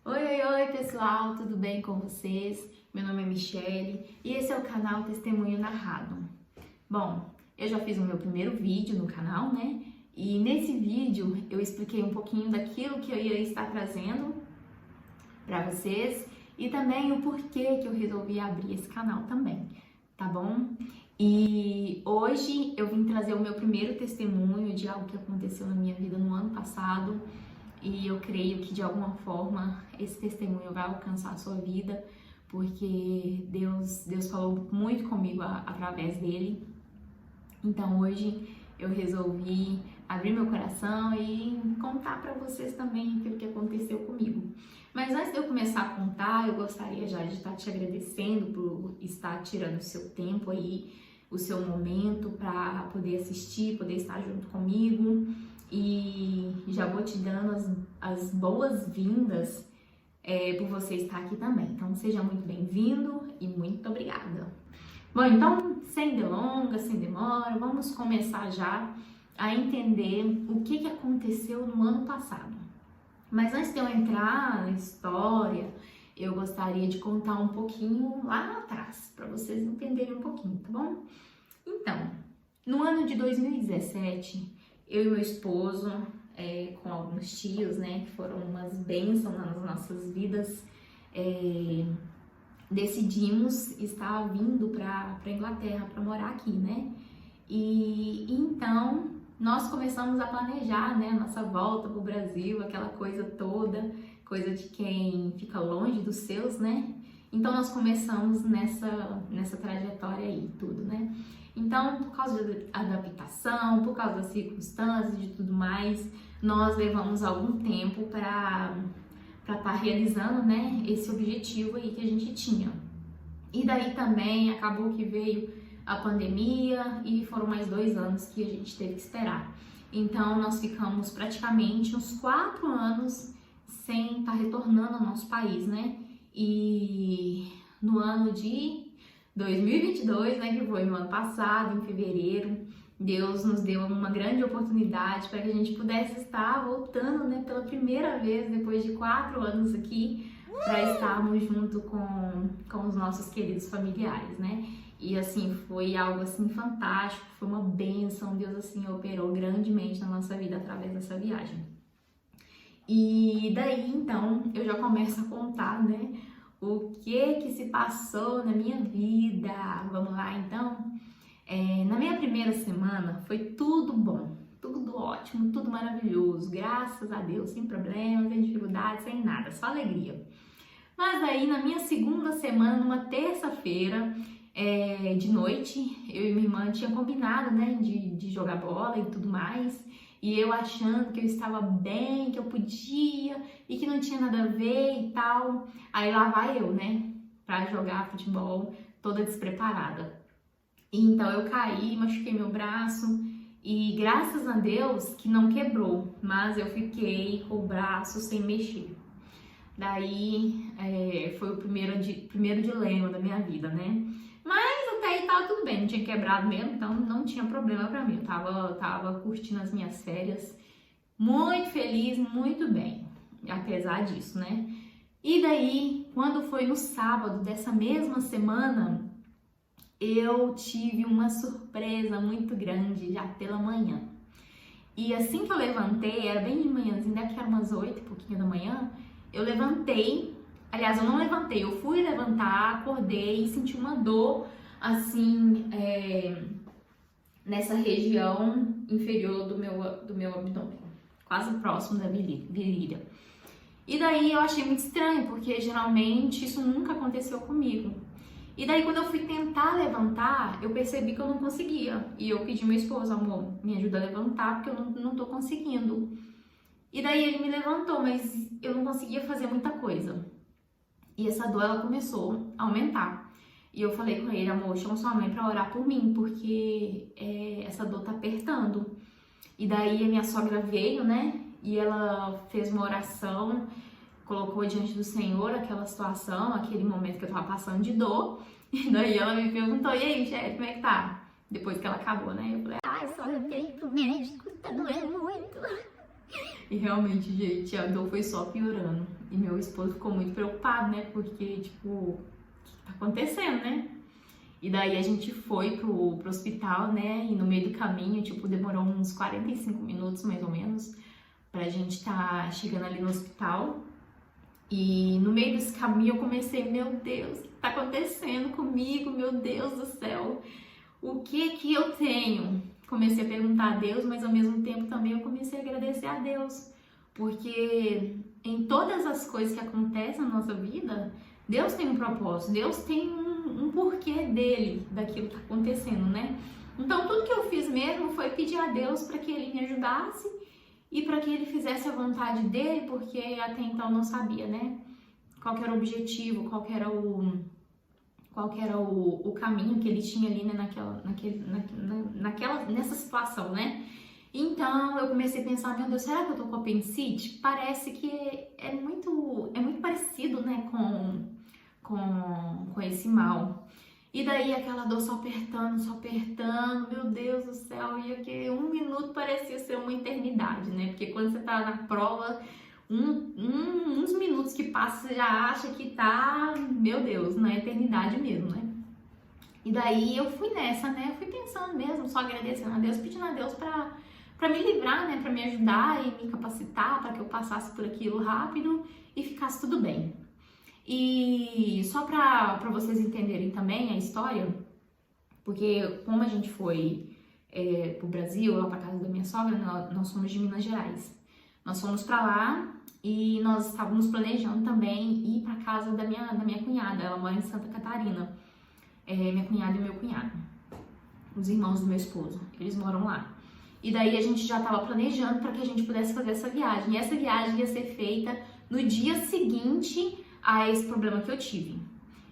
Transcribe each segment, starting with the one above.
Oi, pessoal, tudo bem com vocês? Meu nome é Michele e esse é o canal Testemunho Narrado. Bom, eu já fiz o meu primeiro vídeo no canal, né? E nesse vídeo eu expliquei um pouquinho daquilo que eu ia estar trazendo para vocês e também o porquê que eu resolvi abrir esse canal também, tá bom? E hoje eu vim trazer o meu primeiro testemunho de algo que aconteceu na minha vida no ano passado. E eu creio que de alguma forma esse testemunho vai alcançar a sua vida, porque Deus falou muito comigo através dele. Então hoje eu resolvi abrir meu coração e contar para vocês também aquilo que aconteceu comigo. Mas antes de eu começar a contar, eu gostaria já de estar te agradecendo por estar tirando o seu tempo aí, o seu momento para poder assistir, poder estar junto comigo. E já vou te dando as boas-vindas por você estar aqui também. Então, seja muito bem-vindo e muito obrigada. Bom, então, sem delongas, sem demora, vamos começar já a entender o que aconteceu no ano passado. Mas antes de eu entrar na história, eu gostaria de contar um pouquinho lá atrás, para vocês entenderem um pouquinho, tá bom? Então, no ano de 2017... eu e meu esposo, com alguns tios, né, que foram umas bênçãos nas nossas vidas, decidimos estar vindo para a Inglaterra para morar aqui, né? E então nós começamos a planejar, né, a nossa volta para o Brasil, aquela coisa toda, coisa de quem fica longe dos seus, né? Então nós começamos nessa trajetória aí, tudo, né? Então, por causa da adaptação, por causa das circunstâncias e de tudo mais, nós levamos algum tempo para estar realizando, né, esse objetivo aí que a gente tinha. E daí também acabou que veio a pandemia e foram mais 2 anos que a gente teve que esperar. Então, nós ficamos praticamente uns 4 anos sem estar retornando ao nosso país, né? E no ano de 2022, né, que foi no ano passado, em fevereiro, Deus nos deu uma grande oportunidade para que a gente pudesse estar voltando, né, pela primeira vez depois de 4 anos aqui, para estarmos junto com os nossos queridos familiares, né? E assim, foi algo assim fantástico, foi uma bênção, Deus assim operou grandemente na nossa vida através dessa viagem. E daí, então, eu já começo a contar, né, o que se passou na minha vida. Vamos lá, então? Na minha primeira semana foi tudo bom, tudo ótimo, tudo maravilhoso, graças a Deus, sem problemas, sem dificuldades, sem nada, só alegria. Mas aí, na minha segunda semana, numa terça-feira, de noite, eu e minha irmã tinha combinado, né, de jogar bola e tudo mais. E eu achando que eu estava bem, que eu podia e que não tinha nada a ver e tal. Aí lá vai eu, né, pra jogar futebol toda despreparada. E então eu caí, machuquei meu braço e graças a Deus que não quebrou, mas eu fiquei com o braço sem mexer. Daí foi o primeiro dilema da minha vida, né? Mas até aí tava tudo bem, não tinha quebrado mesmo, então não tinha problema pra mim. Eu tava curtindo as minhas férias, muito feliz, muito bem, apesar disso, né? E daí, quando foi no sábado dessa mesma semana, eu tive uma surpresa muito grande já pela manhã. E assim que eu levantei, era bem de manhãzinha, deve que era umas 8 e pouquinho da manhã, eu levantei. Aliás, eu não levantei, eu fui levantar, acordei e senti uma dor, assim, nessa região inferior do meu abdômen, quase próximo da virilha. E daí eu achei muito estranho, porque geralmente isso nunca aconteceu comigo. E daí quando eu fui tentar levantar, eu percebi que eu não conseguia. E eu pedi meu esposo, amor, me ajuda a levantar, porque eu não tô conseguindo. E daí ele me levantou, mas eu não conseguia fazer muita coisa. E essa dor, ela começou a aumentar. E eu falei com ele, amor, chama sua mãe pra orar por mim, porque essa dor tá apertando. E daí a minha sogra veio, né? E ela fez uma oração, colocou diante do Senhor aquela situação, aquele momento que eu tava passando de dor. E daí ela me perguntou, e aí, Michele, como é que tá? Depois que ela acabou, né? Eu falei, Ai, só eu tenho pro médico, tá doendo muito. E realmente, gente, a dor foi só piorando. E meu esposo ficou muito preocupado, né? Porque, tipo, o que tá acontecendo, né? E daí a gente foi pro hospital, né? E no meio do caminho, tipo, demorou uns 45 minutos, mais ou menos, pra gente tá chegando ali no hospital. E no meio desse caminho eu comecei, meu Deus, o que tá acontecendo comigo? Meu Deus do céu, o que eu tenho? Comecei a perguntar a Deus, mas ao mesmo tempo também eu comecei a agradecer a Deus, porque em todas as coisas que acontecem na nossa vida, Deus tem um propósito, Deus tem um porquê dele, daquilo que tá acontecendo, né? Então tudo que eu fiz mesmo foi pedir a Deus para que Ele me ajudasse e para que Ele fizesse a vontade dele, porque até então eu não sabia, né? Qual que era o objetivo, qual que era o caminho que ele tinha ali, né, nessa situação, né? Então eu comecei a pensar, meu Deus, será que eu tô com apendicite? Parece que é muito parecido, né, com esse mal. E daí aquela dor só apertando, meu Deus do céu, e que um minuto parecia ser uma eternidade, né? Porque quando você tá na prova, uns minutos que passam, você já acha que tá, meu Deus, na eternidade mesmo, né? E daí eu fui nessa, né? Eu fui pensando mesmo, só agradecendo a Deus, pedindo a Deus pra me livrar, né? Pra me ajudar e me capacitar, para que eu passasse por aquilo rápido e ficasse tudo bem. E só pra vocês entenderem também a história, porque como a gente foi pro Brasil, lá pra casa da minha sogra, nós somos de Minas Gerais. Nós fomos pra lá e nós estávamos planejando também ir pra casa da minha cunhada, ela mora em Santa Catarina. Minha cunhada e meu cunhado, os irmãos do meu esposo, eles moram lá. E daí a gente já estava planejando para que a gente pudesse fazer essa viagem. E essa viagem ia ser feita no dia seguinte a esse problema que eu tive.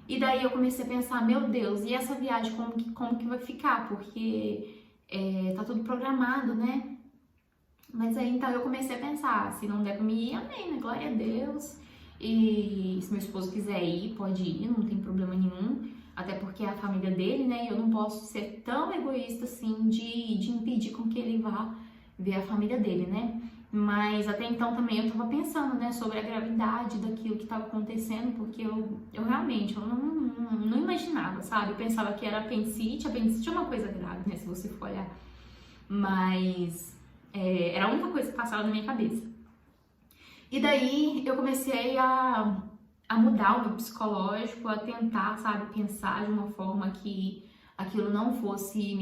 E daí eu comecei a pensar, meu Deus, e essa viagem como que vai ficar? Porque tá tudo programado, né? Mas aí então eu comecei a pensar, se não der pra mim ir, amém, né? Glória a Deus. E se meu esposo quiser ir, pode ir, não tem problema nenhum. Até porque é a família dele, né? E eu não posso ser tão egoísta assim de impedir com que ele vá ver a família dele, né? Mas até então também eu tava pensando, né, sobre a gravidade daquilo que tava acontecendo, porque eu realmente não imaginava, sabe? Eu pensava que era apendicite é uma coisa grave, né, se você for olhar. Mas era a única coisa que passava na minha cabeça. E daí eu comecei a mudar o meu psicológico, a tentar, sabe, pensar de uma forma que aquilo não fosse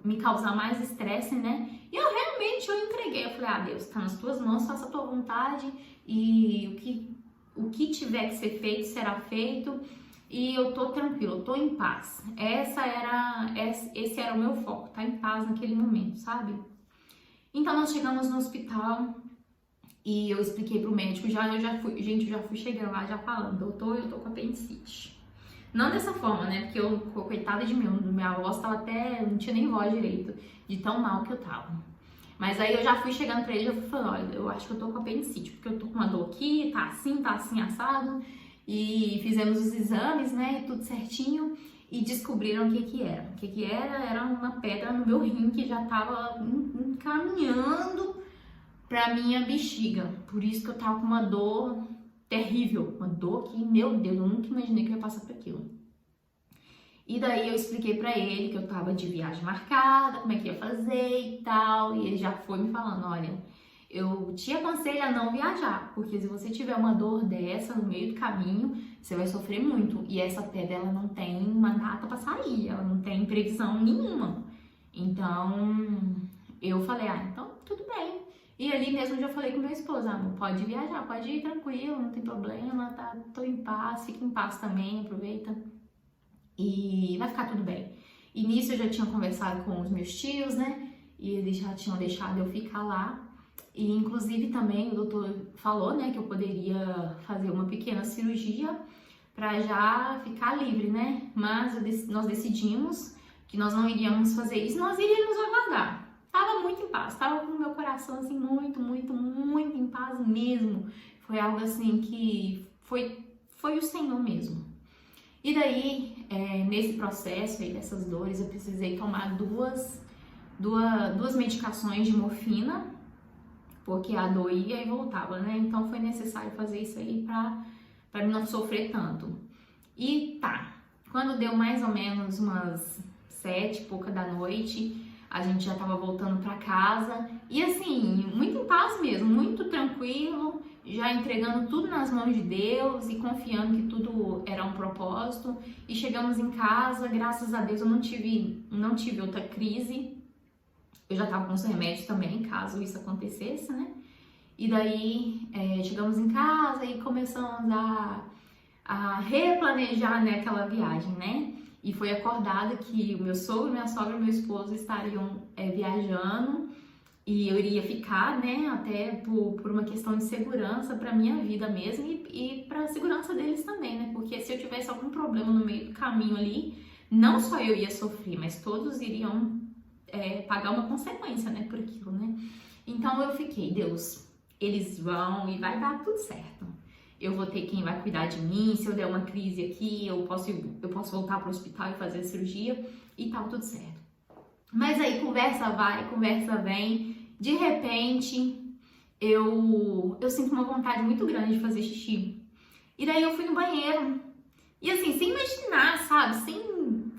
me causar mais estresse, né? E eu entreguei, eu falei, Deus, tá nas tuas mãos, faça a tua vontade e o que tiver que ser feito, será feito e eu tô tranquila, eu tô em paz. Esse era o meu foco, tá em paz naquele momento, sabe? Então nós chegamos no hospital e eu expliquei pro médico, eu já fui chegando lá já falando, doutor, eu tô com apendicite. Não dessa forma, né? Porque eu, coitada de mim, minha voz tava até, não tinha nem voz direito, de tão mal que eu tava. Mas aí eu já fui chegando pra ele, eu fui falando, olha, eu acho que eu tô com apendicite, porque eu tô com uma dor aqui, tá assim, assado. E fizemos os exames, né, e tudo certinho, e descobriram o que era. O que era? Era uma pedra no meu rim que já tava encaminhando pra minha bexiga. Por isso que eu tava com uma dor terrível, uma dor que, meu Deus, eu nunca imaginei que eu ia passar por aquilo. E daí eu expliquei pra ele que eu tava de viagem marcada, como é que ia fazer e tal, e ele já foi me falando, olha, eu te aconselho a não viajar, porque se você tiver uma dor dessa no meio do caminho, você vai sofrer muito. E essa pedra, ela não tem uma data pra sair, ela não tem previsão nenhuma. Então, eu falei, então tudo bem. E ali mesmo eu já falei com meu esposo, amor, pode viajar, pode ir tranquilo, não tem problema, tá, tô em paz, fica em paz também, aproveita e vai ficar tudo bem. E nisso eu já tinha conversado com os meus tios, né, e eles já tinham deixado eu ficar lá. E inclusive também o doutor falou, né, que eu poderia fazer uma pequena cirurgia para já ficar livre, né, mas nós decidimos que nós não iríamos fazer isso, nós iríamos aguardar. Tava muito em paz, tava com o meu coração assim muito em paz mesmo. Foi algo assim que foi o Senhor mesmo. E daí, nesse processo aí dessas dores, eu precisei tomar duas medicações de morfina porque a dor ia e voltava, né? Então foi necessário fazer isso aí para não sofrer tanto. E tá, quando deu mais ou menos umas 7 e pouca da noite, a gente já tava voltando para casa e assim, muito em paz mesmo, muito tranquilo, já entregando tudo nas mãos de Deus e confiando que tudo era um propósito. E chegamos em casa, graças a Deus eu não tive outra crise. Eu já tava com os remédios também, caso isso acontecesse, né? E daí chegamos em casa e começamos a replanejar, né, aquela viagem, né? E foi acordado que o meu sogro, minha sogra e meu esposo estariam viajando e eu iria ficar, né, até por uma questão de segurança para minha vida mesmo e para a segurança deles também, né? Porque se eu tivesse algum problema no meio do caminho ali, não só eu ia sofrer, mas todos iriam pagar uma consequência, né, por aquilo, né? Então eu fiquei, Deus, eles vão e vai dar tudo certo. Eu vou ter quem vai cuidar de mim, se eu der uma crise aqui, eu posso voltar para o hospital e fazer a cirurgia e tá tudo certo. Mas aí conversa vai, conversa vem, de repente eu sinto uma vontade muito grande de fazer xixi. E daí eu fui no banheiro. E assim, sem imaginar, sabe? Sem,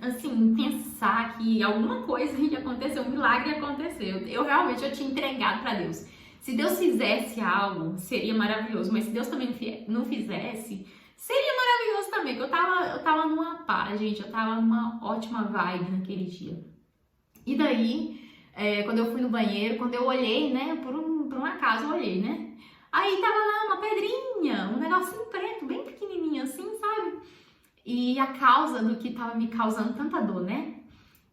assim, pensar que alguma coisa ia acontecer, um milagre ia acontecer. Eu realmente tinha entregado para Deus. Se Deus fizesse algo, seria maravilhoso. Mas se Deus também não fizesse, seria maravilhoso também. Porque eu tava numa paz, gente. Eu tava numa ótima vibe naquele dia. E daí, quando eu fui no banheiro, quando eu olhei, né? Por um acaso eu olhei, né? Aí tava lá uma pedrinha, um negocinho preto, bem pequenininho assim, sabe? E a causa do que tava me causando tanta dor, né?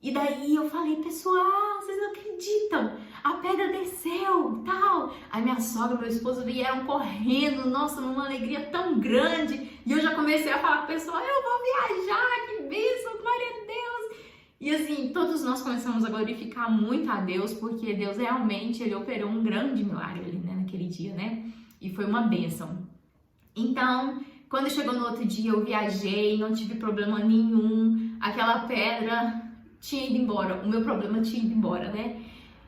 E daí eu falei, pessoal, vocês não acreditam? A pedra desceu, tal. Aí minha sogra e meu esposo vieram correndo, nossa, numa alegria tão grande. E eu já comecei a falar pro pessoal, eu vou viajar, que bênção, glória a Deus. E assim, todos nós começamos a glorificar muito a Deus, porque Deus realmente, Ele operou um grande milagre ali, né, naquele dia, né? E foi uma bênção. Então, quando chegou no outro dia, eu viajei, não tive problema nenhum. Aquela pedra tinha ido embora, o meu problema tinha ido embora, né?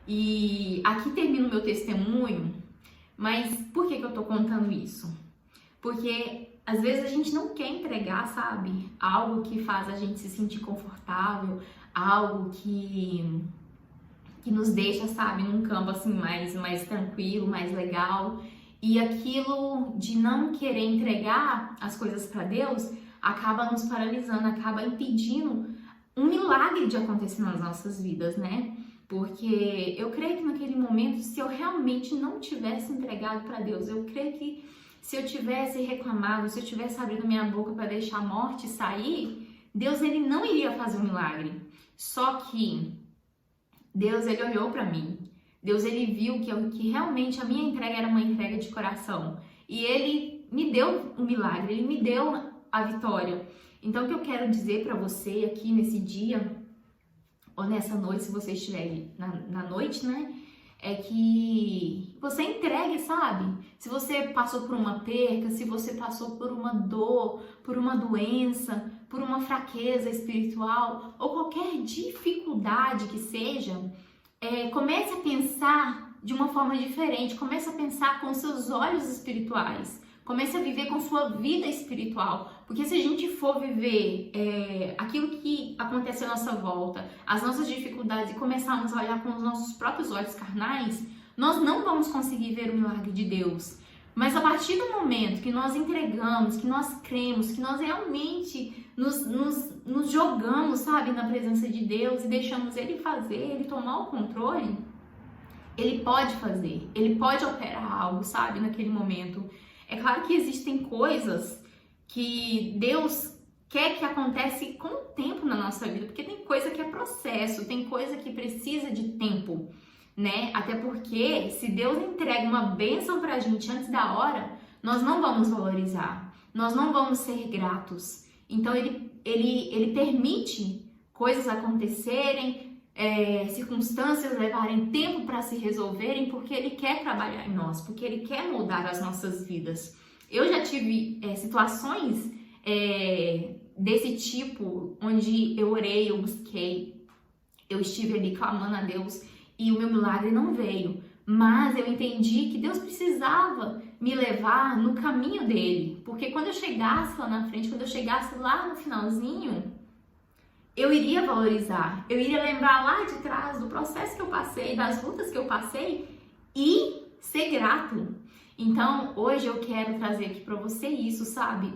E aqui termina o meu testemunho, mas por que eu tô contando isso? Porque às vezes a gente não quer entregar, sabe? Algo que faz a gente se sentir confortável, algo que nos deixa, sabe, num campo assim mais tranquilo, mais legal. E aquilo de não querer entregar as coisas para Deus acaba nos paralisando, acaba impedindo um milagre de acontecer nas nossas vidas, né? Porque eu creio que naquele momento, se eu realmente não tivesse entregado para Deus, eu creio que se eu tivesse reclamado, se eu tivesse abrido minha boca para deixar a morte sair, Deus, ele não iria fazer um milagre. Só que Deus, ele olhou para mim. Deus, ele viu que realmente a minha entrega era uma entrega de coração. E ele me deu o milagre, ele me deu a vitória. Então, o que eu quero dizer para você aqui nesse dia, ou nessa noite, se você estiver na noite, né? É que você entregue, sabe? Se você passou por uma perca, se você passou por uma dor, por uma doença, por uma fraqueza espiritual, ou qualquer dificuldade que seja, comece a pensar de uma forma diferente, comece a pensar com seus olhos espirituais. Comece a viver com sua vida espiritual, porque se a gente for viver aquilo que acontece à nossa volta, as nossas dificuldades e começarmos a olhar com os nossos próprios olhos carnais, nós não vamos conseguir ver o milagre de Deus. Mas a partir do momento que nós entregamos, que nós cremos, que nós realmente nos jogamos, sabe, na presença de Deus e deixamos Ele fazer, Ele tomar o controle, Ele pode fazer, Ele pode operar algo, sabe, naquele momento. É claro que existem coisas que Deus quer que acontece com o tempo na nossa vida, porque tem coisa que é processo, tem coisa que precisa de tempo, né? Até porque se Deus entrega uma bênção pra gente antes da hora, nós não vamos valorizar, nós não vamos ser gratos. Então ele permite coisas acontecerem, circunstâncias levarem tempo para se resolverem, porque Ele quer trabalhar em nós, porque Ele quer moldar as nossas vidas. Eu já tive situações desse tipo, onde eu orei, eu busquei, eu estive ali clamando a Deus e o meu milagre não veio. Mas eu entendi que Deus precisava me levar no caminho dele, porque quando eu chegasse lá na frente, quando eu chegasse lá no finalzinho, eu iria valorizar, eu iria lembrar lá de trás do processo que eu passei, das lutas que eu passei e ser grato. Então, hoje eu quero trazer aqui para você isso, sabe?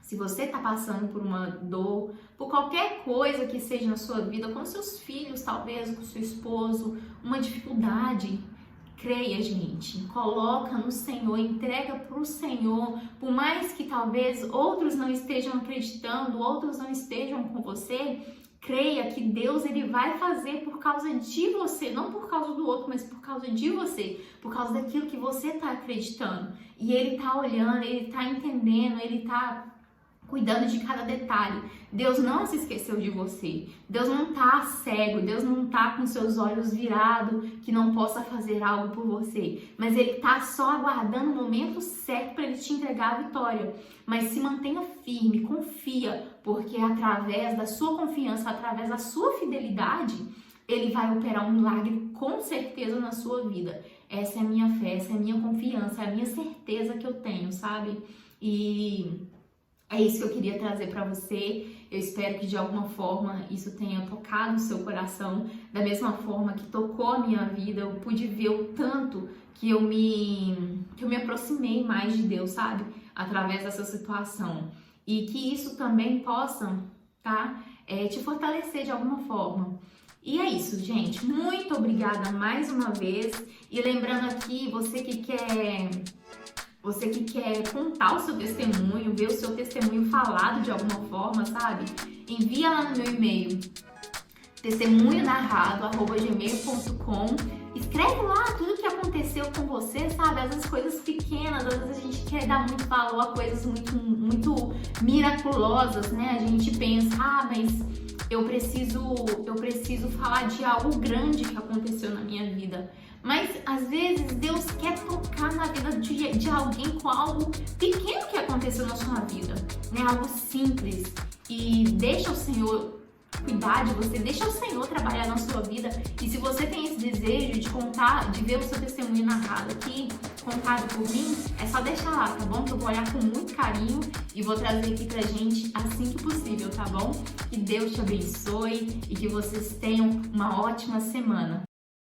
Se você tá passando por uma dor, por qualquer coisa que seja na sua vida, com seus filhos, talvez, com seu esposo, uma dificuldade, creia, gente, coloca no Senhor, entrega para o Senhor, por mais que talvez outros não estejam acreditando, outros não estejam com você, creia que Deus ele vai fazer por causa de você, não por causa do outro, mas por causa de você, por causa daquilo que você está acreditando. E Ele está olhando, Ele está entendendo, Ele está cuidando de cada detalhe. Deus não se esqueceu de você. Deus não tá cego, Deus não tá com seus olhos virados que não possa fazer algo por você. Mas Ele tá só aguardando o momento certo para Ele te entregar a vitória. Mas se mantenha firme, confia, porque através da sua confiança, através da sua fidelidade, Ele vai operar um milagre com certeza na sua vida. Essa é a minha fé, essa é a minha confiança, é a minha certeza que eu tenho, sabe? E é isso que eu queria trazer para você. Eu espero que de alguma forma isso tenha tocado o seu coração, da mesma forma que tocou a minha vida. Eu pude ver o tanto que eu me aproximei mais de Deus, sabe? Através dessa situação. E que isso também possa, tá? Te fortalecer de alguma forma. E é isso, gente. Muito obrigada mais uma vez. E lembrando aqui, você que quer contar o seu testemunho, ver o seu testemunho falado de alguma forma, sabe? Envia lá no meu e-mail, testemunhonarrado@gmail.com. Escreve lá tudo que aconteceu com você, sabe? Às vezes coisas pequenas, às vezes a gente quer dar muito valor a coisas muito miraculosas, né? A gente pensa, mas eu preciso falar de algo grande que aconteceu na minha vida. Mas às vezes Deus quer tocar na vida de alguém com algo pequeno que aconteceu na sua vida, né? Algo simples. E deixa o Senhor cuidar de você, deixa o Senhor trabalhar na sua vida. E se você tem esse desejo de contar, de ver o seu testemunho narrado aqui, contado por mim, é só deixar lá, tá bom? Que eu vou olhar com muito carinho e vou trazer aqui pra gente assim que possível, tá bom? Que Deus te abençoe e que vocês tenham uma ótima semana.